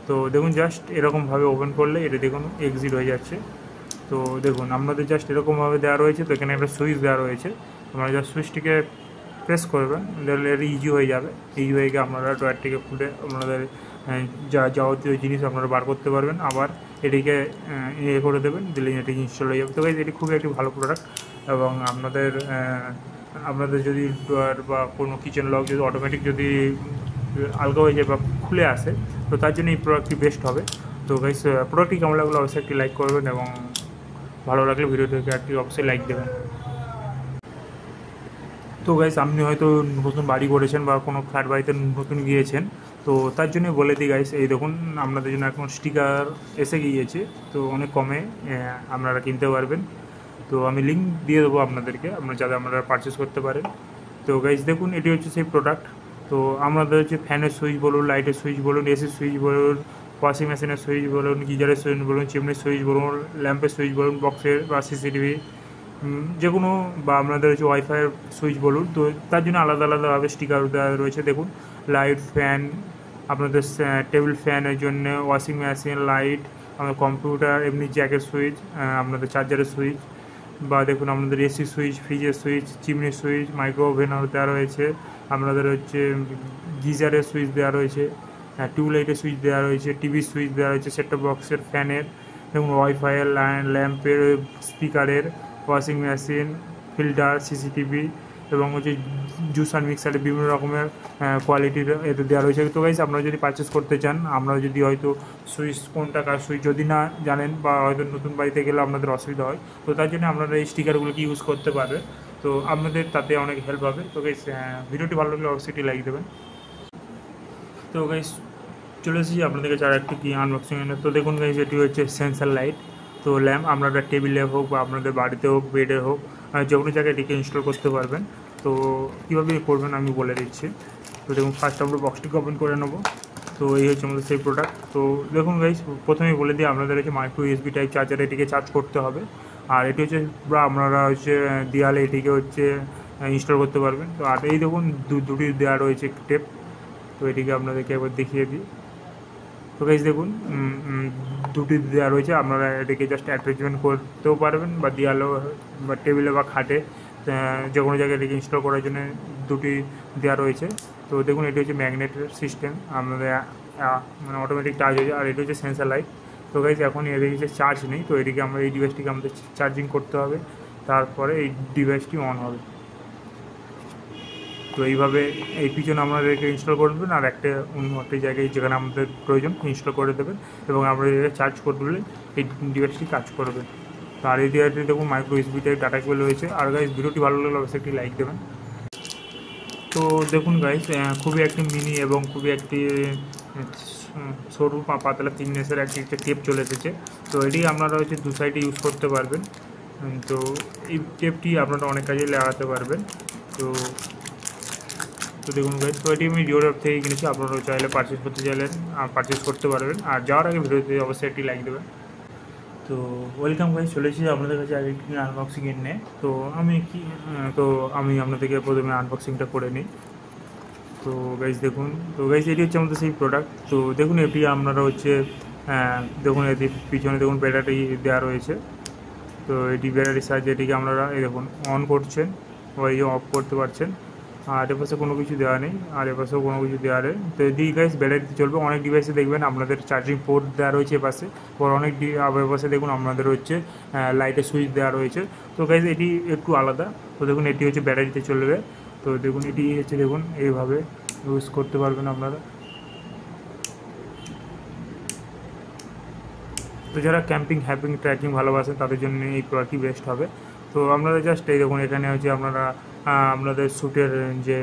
তো দেখুন জাস্ট এরকমভাবে ওপেন করলে এটা দেখুন এক্সিট হয়ে যাচ্ছে। তো দেখুন আপনাদের জাস্ট এরকমভাবে দেওয়া রয়েছে। তো এখানে একটা সুইচ দেওয়া রয়েছে, আপনারা জাস্ট সুইচটিকে প্রেস করবেন, তাহলে এটা ইজি হয়ে যাবে। ইজি হয়ে গিয়ে আপনারা ড্রয়ারটিকে খুলে আপনাদের যা যাবতীয় জিনিস আপনারা বার করতে পারবেন। আবার এটিকে ইয়ে করে দেবেন, দিলে এটি ইনস্টল হয়ে যাবে। তো গাইস এটি খুবই একটি ভালো প্রোডাক্ট, এবং আপনাদের যদি ড্রয়ার বা কোনো কিচেন লক যদি অটোমেটিক যদি আলগা হয়ে যায় বা খুলে আসে, তো তার জন্য এই প্রোডাক্টটি বেস্ট হবে। তো গাইস প্রোডাক্টটি কেমন লাগলো অবশ্যই একটি লাইক করবেন, এবং ভালো লাগলে ভিডিওটিকে একটি অবশ্যই লাইক দেবেন। তো গাইস আপনি হয়তো নতুন বাড়ি করেছেন বা কোনো ফ্ল্যাট বাড়িতে নতুন গিয়েছেন, তো তার জন্য বলে দিই গাইস, এই দেখুন আপনাদের জন্য এখন স্টিকার এসে গিয়েছে। তো অনেক কমে আপনারা কিনতে পারবেন। তো আমি লিঙ্ক দিয়ে দেবো আপনাদেরকে, আপনারা যাতে আপনারা পারচেস করতে পারেন। তো গাইস দেখুন এটি হচ্ছে সেই প্রোডাক্ট। তো আমাদের হচ্ছে ফ্যানের সুইচ বলুন, লাইটের সুইচ বলুন, এসির সুইচ বলুন, ওয়াশিং মেশিনের সুইচ বলুন, গিজারের সুইচ বলুন, চিমনির সুইচ বলুন, ল্যাম্পের সুইচ বলুন, বক্সের বা সিসিটিভি যে কোনো, বা আপনাদের হচ্ছে ওয়াইফাইয়ের সুইচ বলুন। তো তার জন্য আলাদা আলাদাভাবে স্টিকার দেওয়া রয়েছে। দেখুন লাইট, ফ্যান, আপনাদের টেবিল ফ্যানের জন্য, ওয়াশিং মেশিন, লাইট, আমাদের কম্পিউটার, এমনি জ্যাকের সুইচ, আপনাদের চার্জারের সুইচ, বা দেখুন আপনাদের এসি সুইচ, ফ্রিজের সুইচ, চিমনির সুইচ, মাইক্রো ওভেনও দেওয়া রয়েছে। আপনাদের হচ্ছে গিজারের সুইচ দেওয়া রয়েছে, টিউবলাইটের সুইচ দেওয়া রয়েছে, টিভির সুইচ দেওয়া রয়েছে, সেটটপ বক্সের, ফ্যানের, এবং ওয়াইফাইয়ের, ল্যাম্পের, স্পিকারের, ওয়াশিং মেশিন, ফিল্টার, সিসিটিভি, এবং হচ্ছে জুসার মিক্সারের বিভিন্ন রকমের কোয়ালিটির এতে দেওয়া রয়েছে। তো গাইস আপনারা যদি পারচেস করতে চান, আপনারা যদি হয়তো সুইচ কোনটা কার সুইচ যদি না জানেন, বা হয়তো নতুন বাড়িতে গেলে আপনাদের অসুবিধা হয়, তো তার জন্য আপনারা এই স্টিকারগুলোকে ইউজ করতে পারবেন। তো আপনাদের তাতে অনেক হেল্প হবে। তো গাইস ভিডিওটি ভালো লাগলে অবশ্যই একটি লাইক দেবেন। তো গাইস চলে এসেছি আপনাদের কাছে আর একটি কি আনবক্সিং। তো দেখুন গাইস এটি হচ্ছে সেন্সার লাইট। তো ল্যাম্প আপনারা টেবিলে হোক বা আপনাদের বাড়িতে হোক, বেডে হোক, যে কোনো জায়গায় এটিকে ইনস্টল করতে পারবেন। তো কীভাবে করবেন আমি বলে দিচ্ছি। তো দেখুন ফার্স্ট আমরা বক্সটিকে ওপেন করে নেবো। তো এই হচ্ছে আমাদের সেই প্রোডাক্ট। তো দেখুন গাইস প্রথমেই বলে দিই আপনাদের হচ্ছে মাইক্রো ইউএসবি টাইপ চার্জারে এটিকে চার্জ করতে হবে। আর এটি হচ্ছে বা আপনারা হচ্ছে দেওয়ালে এটিকে হচ্ছে ইনস্টল করতে পারবেন। তো আর এই দেখুন দুটি দেওয়া রয়েছে টেপ। তো এটিকে আপনাদেরকে একবার দেখিয়ে দিই। তো গাইস দেখুন দুটি দেওয়া রয়েছে, আপনারা এটিকে জাস্ট অ্যাটাচমেন্ট করতেও পারবেন, বা দেওয়ালেও বা টেবিলে বা খাটে যে কোনো জায়গায় এটিকে ইনস্টল করার জন্য দুটি দেওয়া রয়েছে। তো দেখুন এটি হচ্ছে ম্যাগনেটের সিস্টেম, আপনাদের মানে অটোমেটিক চার্জ হয়ে যায়। আর এটি হচ্ছে সেন্সার লাইট। তো গাইস এখন এদিকে চার্জ নেই, তো এটিকে আমরা এই ডিভাইসটিকে আমাদের চার্জিং করতে হবে, তারপরে এই ডিভাইসটি অন হবে। তো এইভাবে এই পিছনে আপনাদেরকে ইনস্টল করে দেবেন, আর একটা অন্য একটি জায়গায় যেখানে আমাদের প্রয়োজন ইনস্টল করে দেবেন, এবং আমরা চার্জ করে দিলে এই ডিভাইসটি কাজ করবে। তো আর এই ডিভাইসটি দেখুন micro USB type data cable রয়েছে। আর গাইস ভিডিওটি ভালো লাগলে অবশ্যই একটি লাইক দেবেন। তো দেখুন গাইস খুবই একটি মিনি এবং খুবই একটি সরু পাতলা থিকনেসের একটি টেপ চলে এসেছে। তো এটি আপনারা হচ্ছে দু সাইডে ইউজ করতে পারবেন। তো এই টেপটি আপনারা অনেক কাজে লাগাতে পারবেন। তো দেখুন গাইস, তো এটি আমি ডিওর অ্যাপ থেকে কিনেছি, আপনারা চাইলে পারচেস করতে চাইলেন পারচেস করতে পারবেন। আর যাওয়ার আগে ভিডিওতে অবশ্যই একটি লাইক দেবেন। তো ওয়েলকাম গাইস, চলে এসেছি আপনাদের কাছে আরেকটি আনবক্সিং নিয়ে। তো আমি আপনাদেরকে প্রথমে আনবক্সিংটা করে নিই। তো গাইজ দেখুন, তো গাইজ এটি হচ্ছে আমাদের সেই প্রোডাক্ট। তো দেখুন এটি আপনারা হচ্ছে দেখুন এটি পিছনে দেখুন ব্যাটারি দেওয়া রয়েছে। তো এটি ব্যাটারির সাহায্যে এটিকে আপনারা এই দেখুন অন করছেন বা এই অফ করতে পারছেন। আর এপাশে কোনো কিছু দেওয়া নেই, আর এপাশেও কোনো কিছু দেওয়া নেই। তো এটি গাইজ ব্যাটারিতে চলবে। অনেক ডিভাইসে দেখবেন আপনাদের চার্জিং পোর্ট দেওয়া রয়েছে এপাশে, আর অনেক এপাশে দেখুন আপনাদের হচ্ছে লাইটের সুইচ দেওয়া রয়েছে। তো গাইজ এটি একটু আলাদা। তো দেখুন এটি হচ্ছে ব্যাটারিতে চলবে। তো দেখুন এটি হচ্ছে দেখুন এইভাবে ইউজ করতে পারবেন আপনারা। তো যারা ক্যাম্পিং ট্রেকিং ভালোবাসেন তাদের জন্য এই প্রোডাক্টটি বেস্ট হবে। তো আপনারা জাস্ট এই দেখুন এখানে হচ্ছে আপনারা আপনাদের স্যুটের যে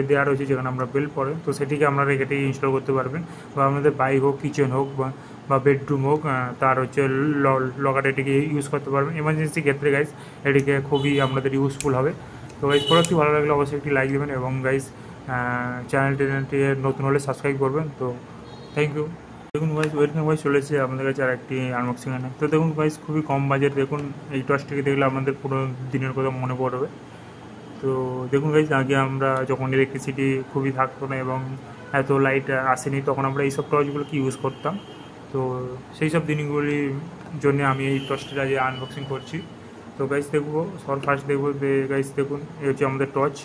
দেওয়া রয়েছে যেখানে আমরা বেল্ট পরে, তো সেটিকে আপনারা এটি ইনস্টল করতে পারবেন। বা আপনাদের বাইক হোক, কিচেন হোক বা বেডরুম হোক, তার হচ্ছে লকার এটিকে ইউজ করতে পারবেন এমার্জেন্সি ক্ষেত্রে। গাইজ এটিকে খুবই আপনাদের ইউজফুল হবে। তো গাইজ প্রোডাক্টটি ভালো লাগলে অবশ্যই একটি লাইক দেবেন, এবং গাইজ চ্যানেলটি নতুন হলে সাবস্ক্রাইব করবেন। তো থ্যাংক ইউ। দেখুন ভাইস ওয়েলকাম ভাইস চলেছে আপনাদের কাছে আর একটি আনবক্সিং এনে। তো দেখুন ভাইস খুবই কম বাজেট। দেখুন এই টর্চটিকে দেখলে আপনাদের পুরো দিনের কথা মনে পড়বে। তো দেখুন ভাইস আগে আমরা যখন ইলেকট্রিসিটি খুবই থাকতো না এবং এত লাইট আসেনি, তখন আমরা এইসব টর্চগুলোকে ইউজ করতাম। তো সেই সব দিনগুলির জন্য আমি এই টর্চটা আজ আনবক্সিং করছি। তো গাইস দেখবো ফার্স্ট দেখবো গাইস দেখুন এই হচ্ছে আমাদের টর্চ।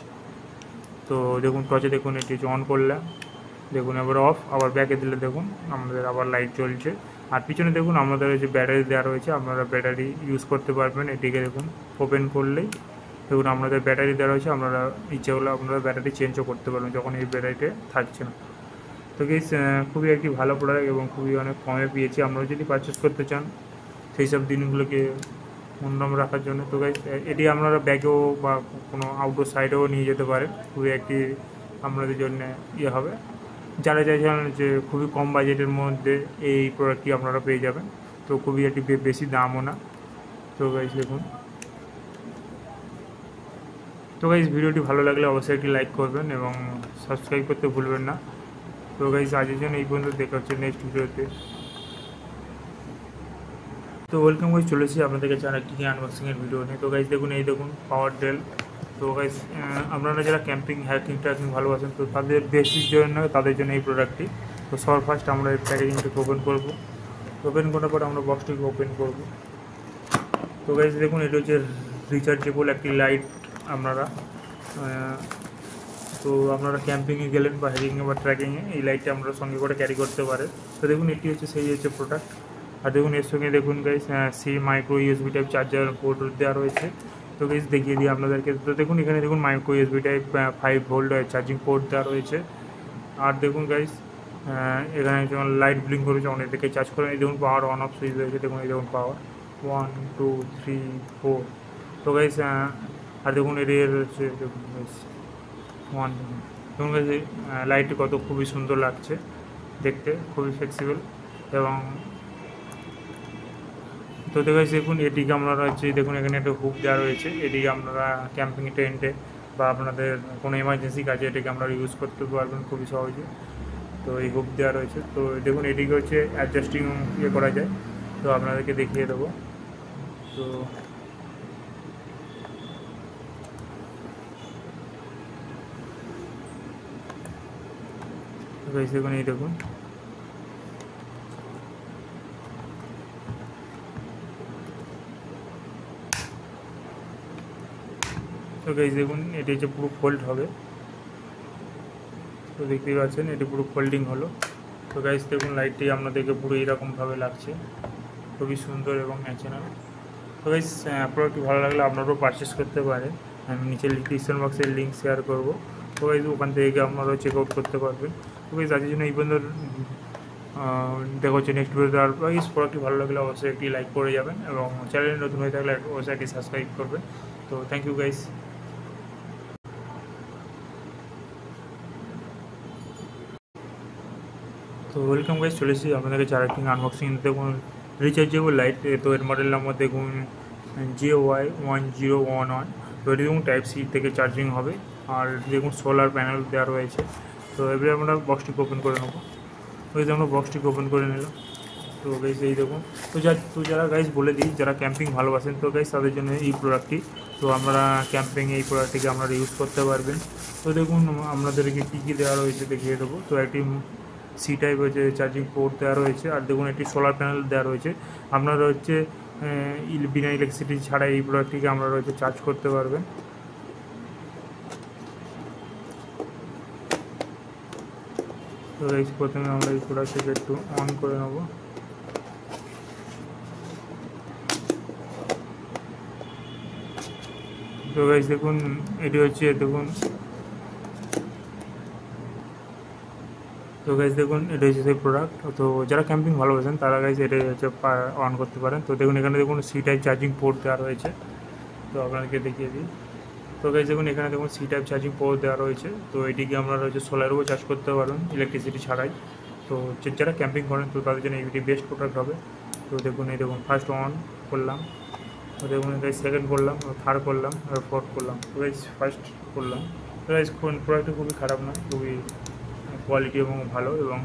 তো দেখুন টর্চে দেখুন এটি হচ্ছে অন করলাম, দেখুন এবার অফ, আবার ব্যাকে দিলে দেখুন আমাদের আবার লাইট জ্বলছে। আর পিছনে দেখুন আমাদের যে ব্যাটারি দেওয়া রয়েছে, আপনারা ব্যাটারি ইউজ করতে পারবেন। এটিকে দেখুন ওপেন করলেই দেখুন আপনাদের ব্যাটারি দেওয়া রয়েছে। আপনারা ইচ্ছে হলে আপনারা ব্যাটারি চেঞ্জও করতে পারবেন যখন এই ব্যাটারিতে থাকছে না। তো গাইস খুবই একটি ভালো প্রোডাক্ট এবং খুবই অনেক কমে পেয়েছি। আপনারা যদি পারচেস করতে চান সেই সব দিনগুলোকে অন্যরকম রাখার জন্য, তো গাইস এটি আপনারা ব্যাগেও বা কোনো আউটডোর সাইডেও নিয়ে যেতে পারেন। খুবই একটি আপনাদের জন্য ইয়ে হবে। যারা চাইছেন যে খুবই কম বাজেটের মধ্যে এই প্রোডাক্টটি আপনারা পেয়ে যাবেন। তো খুবই একটি বেশি দামও না। তো গাইস দেখুন, তো গাইস ভিডিওটি ভালো লাগলে অবশ্যই একটি লাইক করবেন এবং সাবস্ক্রাইব করতে ভুলবেন না। তো গাইস আজকের জন্য এই পর্যন্ত, দেখা হচ্ছে নেক্সট ভিডিওতে। তো ওয়েলকাম গাইস চলেছি আপনাদের কাছে আর একটি আনবক্সিংয়ের ভিডিও নিয়ে। তো গাইস দেখুন এই দেখুন পাওয়ার ডেল। তো গাইস আপনারা যারা ক্যাম্পিং ট্রেকিং ভালোবাসেন তো তাদের বেশির জন্য তাদের জন্য এই প্রোডাক্টটি। তো সবার ফার্স্ট আমরা এই প্যাকেজিংটাকে ওপেন করবো। ওপেন করার পর আমরা বক্সটিকে ওপেন করব। তো গাইস দেখুন এটা হচ্ছে রিচার্জেবল একটি লাইট। আপনারা তো আপনারা ক্যাম্পিংয়ে গেলেন বা হাইকিংয়ে বা ট্রেকিংয়ে এই লাইটটা আপনারা সঙ্গে করে ক্যারি করতে পারেন। তো দেখুন এটি হচ্ছে সেই হচ্ছে প্রোডাক্ট। আর দেখুন এর সঙ্গে দেখুন guys C micro USB type charger port দেওয়া রয়েছে। তো গাইস দেখিয়ে দিই আপনাদেরকে। তো দেখুন এখানে দেখুন micro USB type 5 volt charging port দেওয়া রয়েছে। আর দেখুন গাইস এখানে যেমন লাইট ব্লিঙ্ক করেছে, অনেক থেকে চার্জ করে। এই দেখুন পাওয়ার অন অফ সুইচ রয়েছে। দেখুন এই দেখুন পাওয়ার 1 2 3 4। তো গাইস আর দেখুন এর হচ্ছে দেখুন গাইস 1 দেখুন গাইস লাইটটি কত খুবই সুন্দর লাগছে দেখতে, খুবই ফ্লেক্সিবল। এবং তো দেখুন এটিকে আপনারা হচ্ছে দেখুন এখানে একটা হুক দেওয়া রয়েছে। এটিকে আপনারা ক্যাম্পিং টেন্টে বা আপনাদের কোনো এমার্জেন্সি কাজে এটাকে আপনারা ইউজ করতে পারবেন খুবই সহজে। তো এই হুক দেওয়া রয়েছে। তো দেখুন এটিকে হচ্ছে অ্যাডজাস্টিং ইয়ে করা যায়। তো আপনাদেরকে দেখিয়ে দেবো। তো দেখুন এই দেখুন তো গাইস দেখুন এটি হচ্ছে পুরো ফোল্ড হবে। তো দেখতেই পাচ্ছেন এটি পুরো ফোল্ডিং হলো। তো গাইস দেখুন লাইটটি আপনাদেরকে পুরো এইরকমভাবে লাগছে, খুবই সুন্দর এবং ন্যাচারাল। তো গাইস প্রোডাক্টটি ভালো লাগলে আপনারাও পারচেস করতে পারেন। আমি নিচে ডিসক্রিপশন বক্সের লিঙ্ক শেয়ার করবো। তো গাইস ওখান থেকে আপনারাও চেক আউট করতে পারবেন। তো গাইস আজকের জন্য এই পর্যন্ত, দেখা হচ্ছে নেক্সট ভিডিওতে। আর গাইস প্রোডাক্টটি ভালো লাগলে অবশ্যই একটি লাইক করে যাবেন এবং চ্যানেলে নতুন হয়ে থাকলে অবশ্যই একটি সাবস্ক্রাইব করবেন। তো থ্যাংক ইউ গাইস। তো ওয়েলকাম গাইস চলেছি আপনাদের কাছে আরেকটি আনবক্সিং। দেখুন রিচার্জেবল লাইট। তো এর মডেল নাম্বার দেখুন JY1011। তো এটি দেখুন টাইপ সি থেকে চার্জিং হবে। আর দেখুন সোলার প্যানেল দেওয়া রয়েছে। তো এবারে আমরা বক্সটিকে ওপেন করে নেবো। তো এই যে আমরা বক্সটিকে ওপেন করে নিলাম। তো গাইস এই দেখুন, তো যারা গাইস বলে দিই যারা ক্যাম্পিং ভালোবাসেন, তো গাইস তাদের জন্য এই প্রোডাক্টটি। তো আমরা ক্যাম্পিং এই প্রোডাক্টটিকে আপনারা ইউজ করতে পারবেন। তো দেখুন আপনাদেরকে কী কী দেওয়া রয়েছে দেখিয়ে দেবো। তো একটি সি টাইপ হচ্ছে চার্জিং পোর্ট দেওয়া রয়েছে, আর দেখুন একটি সোলার প্যানেল দেওয়া রয়েছে। আপনারা হচ্ছে বিনা ইলেকট্রিসিটি ছাড়া এই প্রোডাক্টটিকে আপনারা হচ্ছে চার্জ করতে পারবেন। তো গাইস প্রথমে আমরা এই প্রোডাক্টটিকে একটু অন করে নেব। তো গাইস দেখুন এটি হচ্ছে দেখুন, তো গাইস দেখুন এটা হচ্ছে সেই প্রোডাক্ট। তো যারা ক্যাম্পিং ভালোবাসেন তারা গাইস এটা হচ্ছে অন করতে পারেন। তো দেখুন এখানে দেখুন সি টাইপ চার্জিং পোর্ট দেওয়া রয়েছে। তো আপনাদেরকে দেখিয়ে দিই। তো গাইস দেখুন এখানে দেখুন সি টাইপ চার্জিং পোর্ট দেওয়া রয়েছে। তো এটিকে আপনারা হচ্ছে সোলারেও চার্জ করতে পারবেন ইলেকট্রিসিটি ছাড়াই। তো যারা ক্যাম্পিং করেন তো তাদের জন্য এটি বেস্ট প্রোডাক্ট হবে। তো দেখুন এই দেখুন ফার্স্ট অন করলাম, তো দেখুন গাইস সেকেন্ড করলাম, থার্ড করলাম, আর ফোর্থ করলাম। তো গাইস ফার্স্ট করলাম। তো গাইস প্রোডাক্টটা খুবই খারাপ না, খুবই কোয়ালিটি এবং ভালো। এবং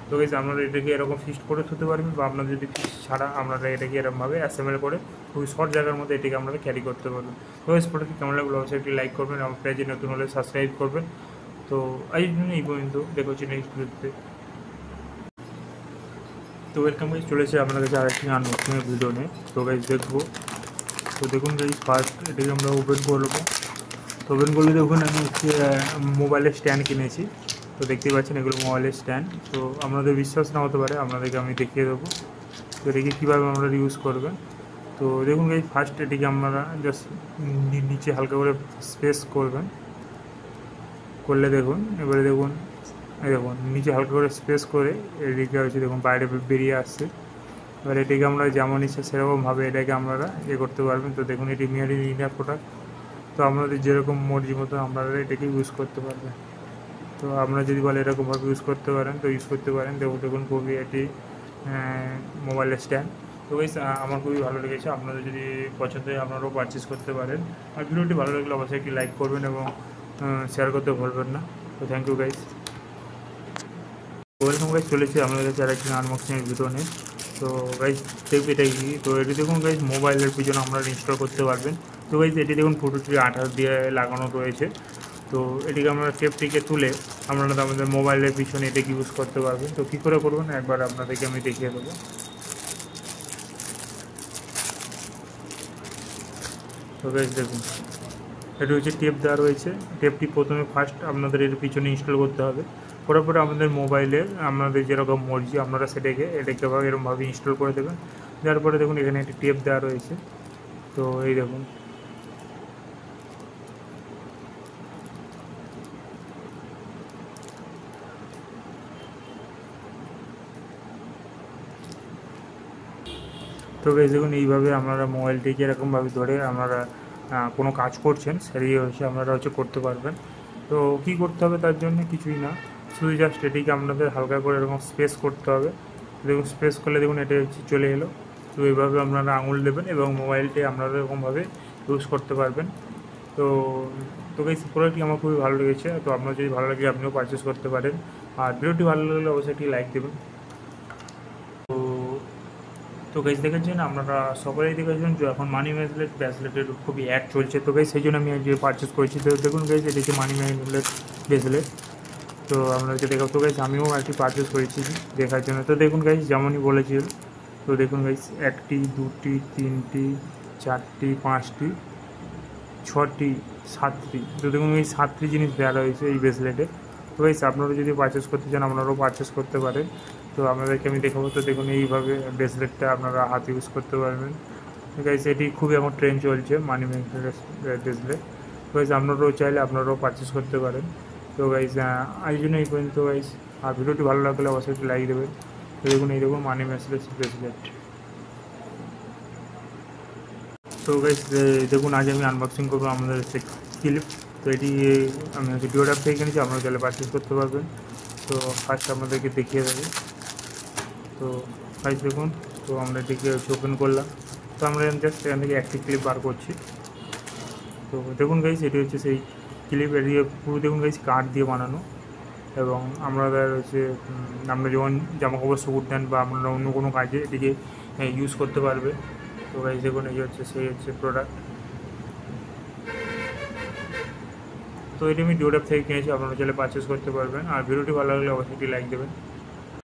তো গাইস আপনারা এটাকে এরকম ফিক্সড করে ধুতে পারবেন, বা আপনারা যদি ফিক্স ছাড়া আপনারা এটাকে এরকমভাবে অ্যাসেম্বল করে খুবই শর্ট জায়গার মধ্যে এটিকে আপনারা ক্যারি করতে পারবেন। তো গাইস প্রোডাক্ট কেমন লাগলো অবশ্যই একটি লাইক করবেন, আমার পেজে নতুন হলে সাবস্ক্রাইব করবেন। তো এই জন্য এই পর্যন্ত, দেখা হচ্ছে নেক্সট ভিডিওতে। তো ওয়েলকাম গাইস, চলেছে আপনার কাছে আরেকটি আনবক্সিংয়ের ভিডিও নিয়ে। তো গাইস দেখবো। তো দেখুন গাইস ফার্স্ট এটাকে আমরা ওপেন করবো। তো ওপেন করলে দেখুন আমি হচ্ছে মোবাইলের স্ট্যান্ড কিনেছি। তো দেখতেই পাচ্ছেন এগুলো মোবাইলের স্ট্যান্ড। তো আপনাদের বিশ্বাস না হতে পারে, আপনাদেরকে আমি দেখিয়ে দেবো তো এটিকে কীভাবে আপনারা ইউজ করবেন। তো দেখুন গাইস ফার্স্ট এটিকে আপনারা জাস্ট নিচে হালকা করে স্পেস করবেন, করলে দেখুন এবারে দেখুন এই দেখুন নিচে হালকা করে স্পেস করে এদিকে হচ্ছে দেখুন বাইরে বেরিয়ে আসছে। এবার এটিকে আমরা যেমন ইচ্ছা সেরকমভাবে এটাকে আপনারা করতে পারবেন। তো দেখুন এটি মেড ইন ইন্ডিয়া প্রোডাক্ট। তো আপনাদের যেরকম মর্জি মতো আপনারা এটাকে ইউজ করতে পারবেন। তো আপনারা যদি বলে এরকমভাবে ইউজ করতে পারেন তো ইউজ করতে পারেন। দেখুন খুবই এটি মোবাইলের স্ট্যান্ড। তো গাইস আমার খুবই ভালো লেগেছে, আপনাদের যদি পছন্দ হয় আপনারাও পারচেস করতে পারেন। আর ভিডিওটি ভালো লাগলে অবশ্যই একটি লাইক করবেন এবং শেয়ার করতে ভুলবেন না। তো thank you guys. Welcome guys, চলেছে আমাদের কাছে আরেকটি আনবক্সিংয়ের ভিডিও নেই। তো গাইস দেখবে এটাই কি, তো এটি দেখুন গাইস মোবাইলের পিছনে আপনারা ইনস্টল করতে পারবেন। তো গাইস এটি দেখুন ফুটোটি 18 দিয়ে লাগানো রয়েছে। তো এটিকে আমরা টেপটিকে তুলে আপনারা আমাদের মোবাইলের পিছনে এটাকে ইউজ করতে পারবেন। তো কী করে করবেন একবার আপনাদেরকে আমি দেখিয়ে দেবো। তো গাইস দেখুন এটি হচ্ছে টেপ দেওয়া রয়েছে। টেপটি প্রথমে ফার্স্ট আপনাদের এর পিছনে ইনস্টল করতে হবে। করার পরে আমাদের মোবাইলে আপনাদের যেরকম মর্জি আপনারা এটাকে এরকমভাবে ইনস্টল করে দেবেন। দেওয়ার পরে দেখুন এখানে একটি টেপ দেওয়া রয়েছে। তো এই দেখুন তো গাইস দেখুন এইভাবে আপনারা মোবাইলটিকে এরকমভাবে ধরে আপনারা কোনো কাজ করছেন সেটাই হচ্ছে আপনারা হচ্ছে করতে পারবেন। তো কী করতে হবে তার জন্য কিছুই না, শুধু জাস্ট এটিকে আপনাদের হালকা করে এরকম স্পেস করতে হবে। দেখুন স্পেস করলে দেখুন এটা হচ্ছে চলে এলো। তো এইভাবে আপনারা আঙুল দেবেন এবং মোবাইলটি আপনারা এরকমভাবে ইউজ করতে পারবেন। তো তো গাইস প্রোডাক্টটি আমার খুবই ভালো লেগেছে। তো আপনার যদি ভালো লাগে আপনিও পারচেস করতে পারেন। আর ভিডিওটি ভালো লাগলে অবশ্যই একটি লাইক দেবেন। তো গাইস দেখেছেন আপনারা সকলেই দেখেছেন যে এখন মানি ব্রেসলেটের খুবই অ্যাড চলছে। তো গাইস সেই জন্য আমি আজকে পারচেস করেছি। তো দেখুন গাইস এটি হচ্ছে মানি ব্রেসলেট। তো আপনাদেরকে দেখাবো। তো গাইস আমিও একটি পারচেস করেছি দেখার জন্য। তো দেখুন গাইস যেমনই বলেছিল, তো দেখুন গাইস 1টি 2টি 3টি 4টি 5টি 6টি 7টি। তো দেখুন এই 7টি জিনিস দেওয়া রয়েছে এই ব্রেসলেটে। তো গাইস আপনারা যদি পারচেস করতে চান আপনারাও পারচেস করতে পারেন। তো আপনাদেরকে আমি দেখাবো। তো দেখুন এইভাবে ব্রেসলেটটা আপনারা হাতে ইউজ করতে পারবেন। গাইস এটি খুবই এখন ট্রেন্ড চলছে মানি ব্রেসলেট। তো গাইস আপনারাও চাইলে আপনারাও পারচেস করতে পারেন। তো গাইস এই জন্য এই পর্যন্ত গাইস। আর ভিডিওটি ভালো লাগলে অবশ্যই একটু লাইক দেবেন। তো দেখুন এই দেখুন মানি ব্রেসলেট। তো গাইস দেখুন আজ আমি আনবক্সিং করবো আমাদের ক্লিপ। তো এটি আমি ভিডিওটা থেকে কিনেছি, আপনারা চাইলে পারচেস করতে পারবেন। তো ফার্স্ট আপনাদেরকে দেখিয়ে দেবো। তো গাইস দেখুন, তো আমরা এটিকে ওপেন করলাম। তো আমরা জাস্ট এখান থেকে একটি ক্লিপ বার করছি। তো দেখুন গাইস এটি হচ্ছে সেই ক্লিপ। এটি পুরো দেখুন গাইস কাঠ দিয়ে বানানো। এবং আপনাদের হচ্ছে আপনারা যখন জামাকাপড় শুকুর দেন বা আপনারা অন্য কোনো কাজে এটিকে ইউজ করতে পারবে। তো গাইস দেখুন এই হচ্ছে সেই হচ্ছে প্রোডাক্ট। তো এটি আমি ডিওড্যাপ থেকে কিনেছি, আপনারা চাইলে পারচেস করতে পারবেন। আর ভিডিওটি ভালো লাগলে অবশ্যই একটি লাইক দেবেন।